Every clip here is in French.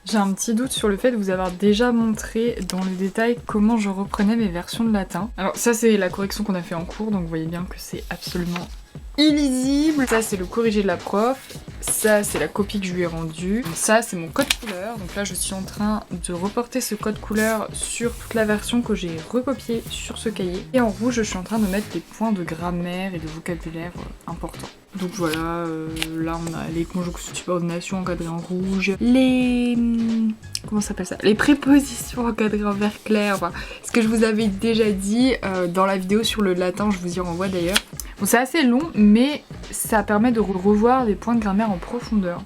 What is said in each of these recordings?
J'ai un petit doute sur le fait de vous avoir déjà montré dans le détail comment je reprenais mes versions de latin. Alors ça c'est la correction qu'on a fait en cours, donc vous voyez bien que c'est absolument illisible. Ça c'est le corrigé de la prof, ça c'est la copie que je lui ai rendue, ça c'est mon code couleur. Donc là je suis en train de reporter ce code couleur sur toute la version que j'ai recopiée sur ce cahier. Et en rouge je suis en train de mettre des points de grammaire et de vocabulaire importants. Donc voilà, là on a les conjonctions subordination encadrées en rouge, les... comment ça s'appelle ça? Les prépositions encadrées en vert clair, enfin, ce que je vous avais déjà dit dans la vidéo sur le latin, je vous y renvoie d'ailleurs. Bon, c'est assez long, mais ça permet de revoir des points de grammaire en profondeur.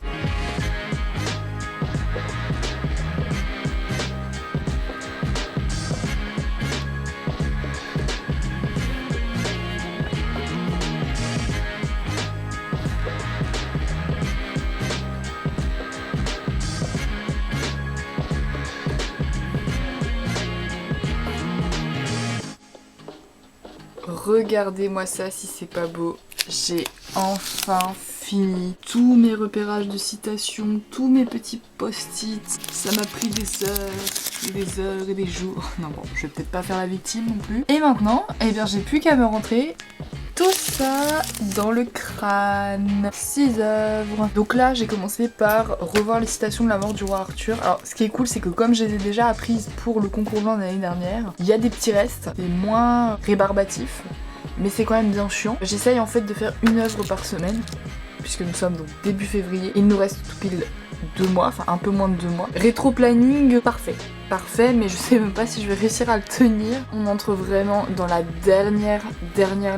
Regardez-moi ça si c'est pas beau. J'ai enfin fini tous mes repérages de citations, tous mes petits post-it. Ça m'a pris des heures et des heures et des jours. Non bon, je vais peut-être pas faire la victime non plus. Et maintenant, eh bien j'ai plus qu'à me rentrer tout ça dans le crâne. 6 œuvres. Donc là j'ai commencé par revoir les citations de la mort du roi Arthur. Alors ce qui est cool c'est que comme je les ai déjà apprises pour le concours blanc de l'année dernière, il y a des petits restes, c'est moins rébarbatif, mais c'est quand même bien chiant. J'essaye en fait de faire une œuvre par semaine, puisque nous sommes donc début février. Il nous reste tout pile 2 mois, enfin un peu moins de 2 mois. Rétro-planning parfait. Parfait, mais je sais même pas si je vais réussir à le tenir. On entre vraiment dans la dernière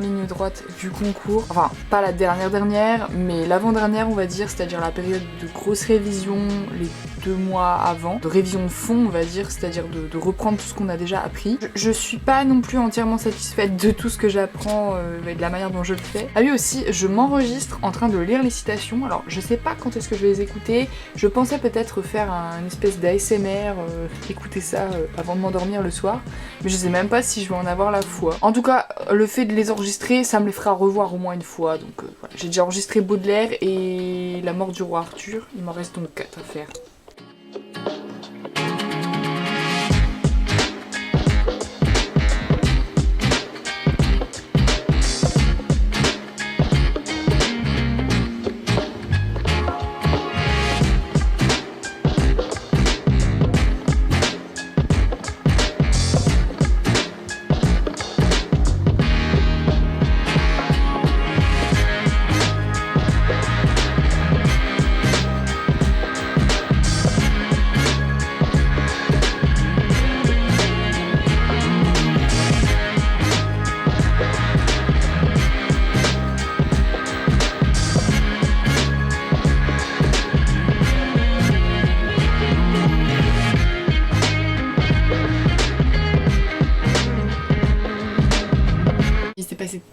ligne droite du concours. Enfin, pas la dernière, mais l'avant-dernière on va dire, c'est-à-dire la période de grosse révision, les 2 mois avant, de révision de fond on va dire, c'est-à-dire de reprendre tout ce qu'on a déjà appris. Je suis pas non plus entièrement satisfaite de tout ce que j'apprends et de la manière dont je le fais. Ah oui aussi, je m'enregistre en train de lire les citations, alors je sais pas quand est-ce que je vais les écouter. Je pensais peut-être faire une espèce d'ASMR, écouter ça avant de m'endormir le soir, mais je sais même pas si je vais en avoir la foi. En tout cas, le fait de les enregistrer, ça me les fera revoir au moins une fois, donc voilà. J'ai déjà enregistré Baudelaire et La mort du roi Arthur, il m'en reste donc 4 à faire.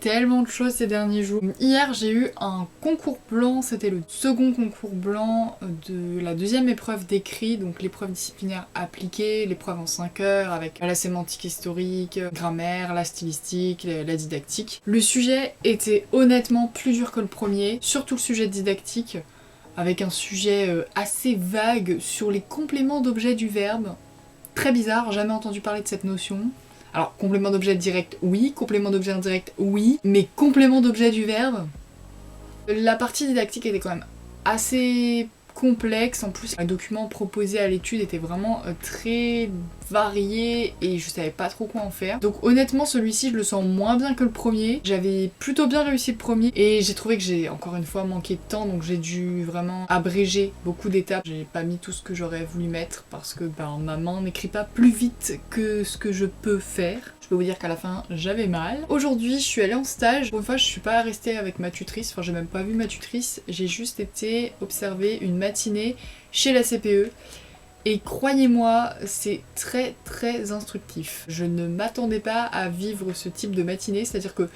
Tellement de choses ces derniers jours. Hier j'ai eu un concours blanc, c'était le second concours blanc de la deuxième épreuve d'écrit, donc l'épreuve disciplinaire appliquée, l'épreuve en 5 heures avec la sémantique historique, grammaire, la stylistique, la didactique. Le sujet était honnêtement plus dur que le premier, surtout le sujet didactique, avec un sujet assez vague sur les compléments d'objet du verbe. Très bizarre, jamais entendu parler de cette notion. Alors, complément d'objet direct, oui. Complément d'objet indirect, oui. Mais complément d'objet du verbe, la partie didactique était quand même assez complexe. En plus, le document proposé à l'étude était vraiment très varié et je savais pas trop quoi en faire. Donc honnêtement, celui-ci, je le sens moins bien que le premier. J'avais plutôt bien réussi le premier et j'ai trouvé que j'ai encore une fois manqué de temps, donc j'ai dû vraiment abréger beaucoup d'étapes. J'ai pas mis tout ce que j'aurais voulu mettre parce que ma main n'écrit pas plus vite que ce que je peux faire. Je peux vous dire qu'à la fin, j'avais mal. Aujourd'hui, je suis allée en stage. Pour une fois, je suis pas restée avec ma tutrice. Enfin, j'ai même pas vu ma tutrice. J'ai juste été observer une matinée chez la CPE. Et croyez-moi, c'est très très instructif. Je ne m'attendais pas à vivre ce type de matinée, c'est-à-dire que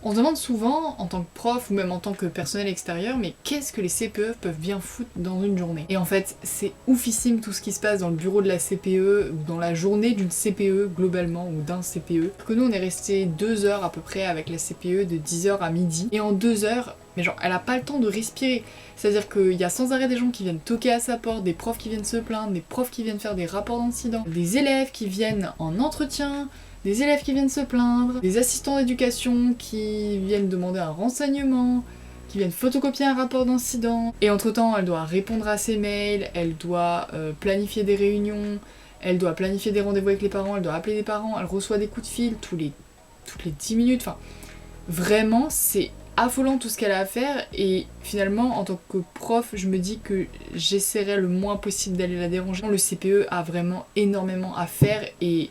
on se demande souvent, en tant que prof ou même en tant que personnel extérieur, mais qu'est-ce que les CPE peuvent bien foutre dans une journée? Et en fait, c'est oufissime tout ce qui se passe dans le bureau de la CPE ou dans la journée d'une CPE globalement ou d'un CPE. Que nous, on est resté 2 heures à peu près avec la CPE de 10h à midi. Et en 2 heures, mais genre, elle a pas le temps de respirer. C'est-à-dire qu'il y a sans arrêt des gens qui viennent toquer à sa porte, des profs qui viennent se plaindre, des profs qui viennent faire des rapports d'incidents, des élèves qui viennent en entretien, des élèves qui viennent se plaindre, des assistants d'éducation qui viennent demander un renseignement, qui viennent photocopier un rapport d'incident. Et entre-temps, elle doit répondre à ses mails, elle doit planifier des réunions, elle doit planifier des rendez-vous avec les parents, elle doit appeler des parents, elle reçoit des coups de fil toutes les 10 minutes. Enfin, vraiment, c'est affolant tout ce qu'elle a à faire et finalement en tant que prof je me dis que j'essaierai le moins possible d'aller la déranger. Le CPE a vraiment énormément à faire et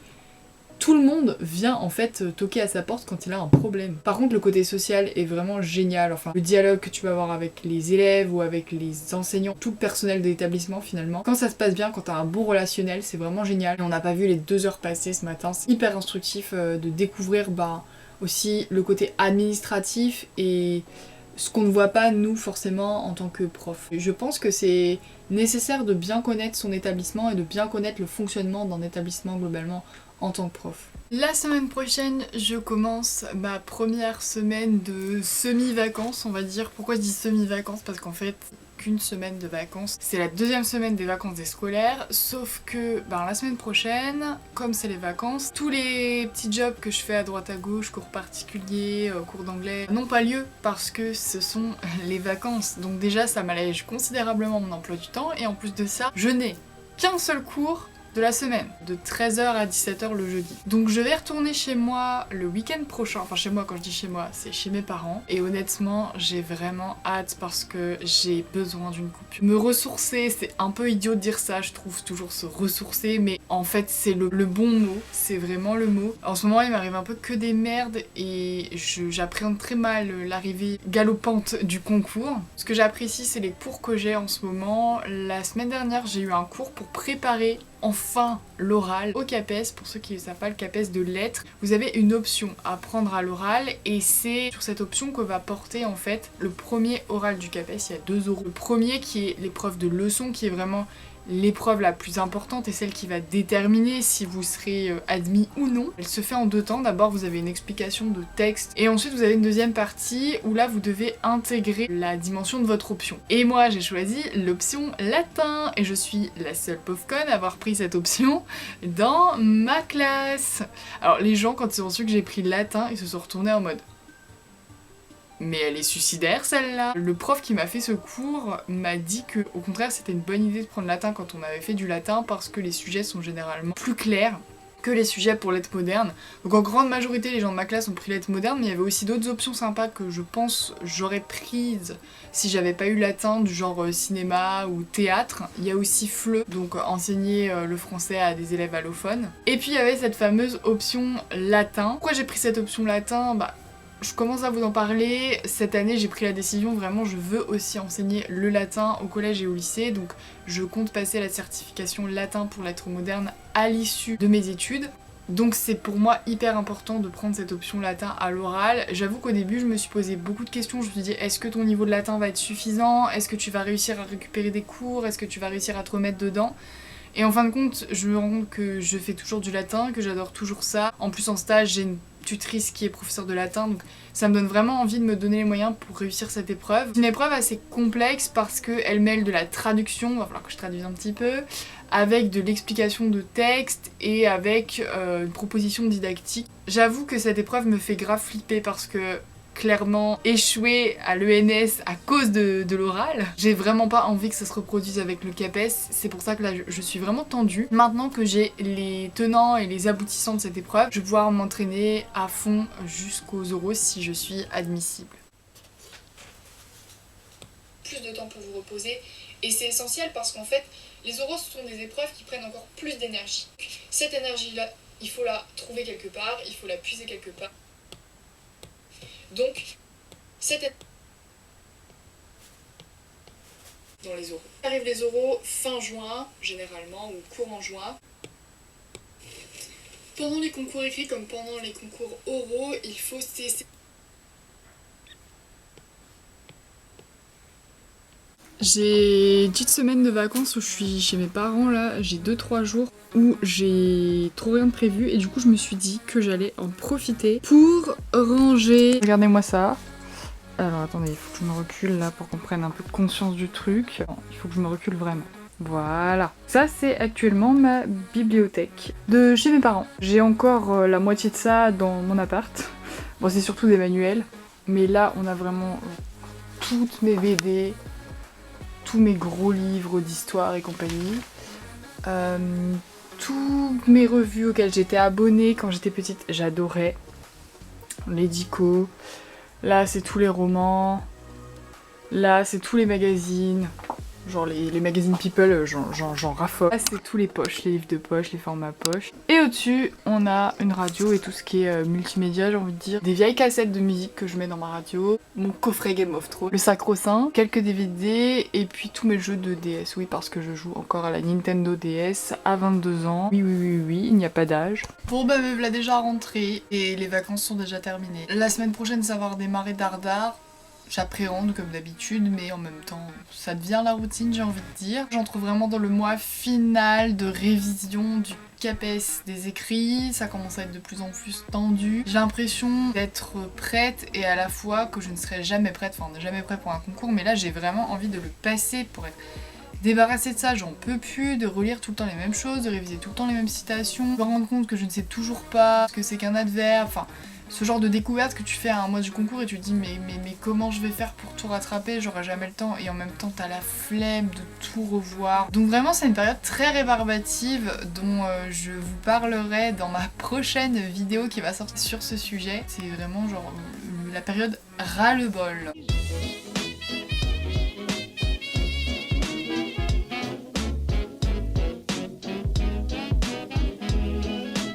tout le monde vient en fait toquer à sa porte quand il a un problème. Par contre le côté social est vraiment génial, enfin le dialogue que tu vas avoir avec les élèves ou avec les enseignants, tout le personnel de l'établissement finalement. Quand ça se passe bien, quand t'as un bon relationnel, c'est vraiment génial. Et on n'a pas vu les 2 heures passées ce matin, c'est hyper instructif de découvrir aussi le côté administratif et ce qu'on ne voit pas nous forcément en tant que prof. Je pense que c'est nécessaire de bien connaître son établissement et de bien connaître le fonctionnement d'un établissement globalement en tant que prof. La semaine prochaine, je commence ma première semaine de semi-vacances, on va dire. Pourquoi je dis semi-vacances? Parce qu'en fait, qu'une semaine de vacances. C'est la 2e semaine des vacances des scolaires, sauf que la semaine prochaine, comme c'est les vacances, tous les petits jobs que je fais à droite à gauche, cours particuliers, cours d'anglais, n'ont pas lieu parce que ce sont les vacances. Donc déjà, ça m'allège considérablement mon emploi du temps et en plus de ça, je n'ai qu'un seul cours de la semaine, de 13h à 17h le jeudi. Donc je vais retourner chez moi le week-end prochain, enfin chez moi, quand je dis chez moi, c'est chez mes parents, et honnêtement j'ai vraiment hâte parce que j'ai besoin d'une coupure. Me ressourcer, c'est un peu idiot de dire ça, je trouve toujours se ressourcer, mais en fait c'est le bon mot, c'est vraiment le mot. En ce moment il m'arrive un peu que des merdes et j'appréhende très mal l'arrivée galopante du concours. Ce que j'apprécie c'est les cours que j'ai en ce moment. La semaine dernière j'ai eu un cours pour préparer enfin l'oral au CAPES. Pour ceux qui ne savent pas, le CAPES de lettres, vous avez une option à prendre à l'oral et c'est sur cette option que va porter en fait le premier oral du CAPES. Il y a 2 oraux. Le premier qui est l'épreuve de leçon, qui est vraiment l'épreuve la plus importante et celle qui va déterminer si vous serez admis ou non. Elle se fait en 2 temps. D'abord vous avez une explication de texte et ensuite vous avez une deuxième partie où là vous devez intégrer la dimension de votre option. Et moi j'ai choisi l'option latin et je suis la seule pauvre conne à avoir pris cette option dans ma classe. Alors les gens quand ils ont su que j'ai pris le latin, ils se sont retournés en mode mais elle est suicidaire celle-là. Le prof qui m'a fait ce cours m'a dit que au contraire c'était une bonne idée de prendre latin quand on avait fait du latin parce que les sujets sont généralement plus clairs que les sujets pour lettres modernes. Donc en grande majorité les gens de ma classe ont pris lettres modernes, mais il y avait aussi d'autres options sympas que je pense j'aurais prises si j'avais pas eu latin, du genre cinéma ou théâtre. Il y a aussi FLE, donc enseigner le français à des élèves allophones. Et puis il y avait cette fameuse option latin. Pourquoi j'ai pris cette option latin? Je commence à vous en parler. Cette année j'ai pris la décision, vraiment je veux aussi enseigner le latin au collège et au lycée, donc je compte passer la certification latin pour lettres modernes à l'issue de mes études. Donc c'est pour moi hyper important de prendre cette option latin à l'oral. J'avoue qu'au début je me suis posé beaucoup de questions, je me suis dit est-ce que ton niveau de latin va être suffisant? Est-ce que tu vas réussir à récupérer des cours? Est-ce que tu vas réussir à te remettre dedans? Et en fin de compte, je me rends compte que je fais toujours du latin, que j'adore toujours ça. En plus en stage j'ai une tutrice qui est professeure de latin, donc ça me donne vraiment envie de me donner les moyens pour réussir cette épreuve. C'est une épreuve assez complexe parce qu'elle mêle de la traduction, il va falloir que je traduise un petit peu, avec de l'explication de texte et avec une proposition didactique. J'avoue que cette épreuve me fait grave flipper parce que clairement échouer à l'ENS à cause de l'oral. J'ai vraiment pas envie que ça se reproduise avec le CAPES, c'est pour ça que là je suis vraiment tendue. Maintenant que j'ai les tenants et les aboutissants de cette épreuve, je vais pouvoir m'entraîner à fond jusqu'aux oraux si je suis admissible. Plus de temps pour vous reposer et c'est essentiel parce qu'en fait les oraux ce sont des épreuves qui prennent encore plus d'énergie. Cette énergie là, il faut la trouver quelque part, il faut la puiser quelque part. Donc, dans les oraux. Arrivent les oraux fin juin, généralement, ou courant juin. Pendant les concours écrits comme pendant les concours oraux, il faut cesser. J'ai une petite semaine de vacances où je suis chez mes parents là, j'ai 2-3 jours où j'ai trop rien de prévu et du coup je me suis dit que j'allais en profiter pour ranger. Regardez-moi ça. Alors attendez, il faut que je me recule là pour qu'on prenne un peu conscience du truc. Non, il faut que je me recule vraiment. Voilà. Ça c'est actuellement ma bibliothèque de chez mes parents. J'ai encore la moitié de ça dans mon appart. Bon c'est surtout des manuels, mais là on a vraiment toutes mes BD, tous mes gros livres d'histoire et compagnie, toutes mes revues auxquelles j'étais abonnée quand j'étais petite, j'adorais. Les Dico, là c'est tous les romans, là c'est tous les magazines, genre les magazines People, j'en raffole. Là c'est tous les poches, les livres de poche, les formats poche. Et au-dessus on a une radio et tout ce qui est multimédia, j'ai envie de dire. Des vieilles cassettes de musique que je mets dans ma radio, mon coffret Game of Thrones, le sacro-saint, quelques DVD et puis tous mes jeux de DS. Oui parce que je joue encore à la Nintendo DS à 22 ans. Oui, il n'y a pas d'âge. Bon bah me voilà déjà rentrée et les vacances sont déjà terminées. La semaine prochaine ça va redémarrer dardard. J'appréhende comme d'habitude, mais en même temps, ça devient la routine, j'ai envie de dire. J'entre vraiment dans le mois final de révision du CAPES des écrits, ça commence à être de plus en plus tendu. J'ai l'impression d'être prête et à la fois que je ne serai jamais prête, enfin on n'est jamais prêt pour un concours, mais là j'ai vraiment envie de le passer pour être débarrassée de ça, j'en peux plus, de relire tout le temps les mêmes choses, de réviser tout le temps les mêmes citations, de me rendre compte que je ne sais toujours pas ce que c'est qu'un adverbe, enfin... Ce genre de découverte que tu fais à un mois du concours et tu te dis mais comment je vais faire pour tout rattraper, j'aurai jamais le temps et en même temps t'as la flemme de tout revoir. Donc vraiment c'est une période très rébarbative dont je vous parlerai dans ma prochaine vidéo qui va sortir sur ce sujet. C'est vraiment genre la période ras-le-bol.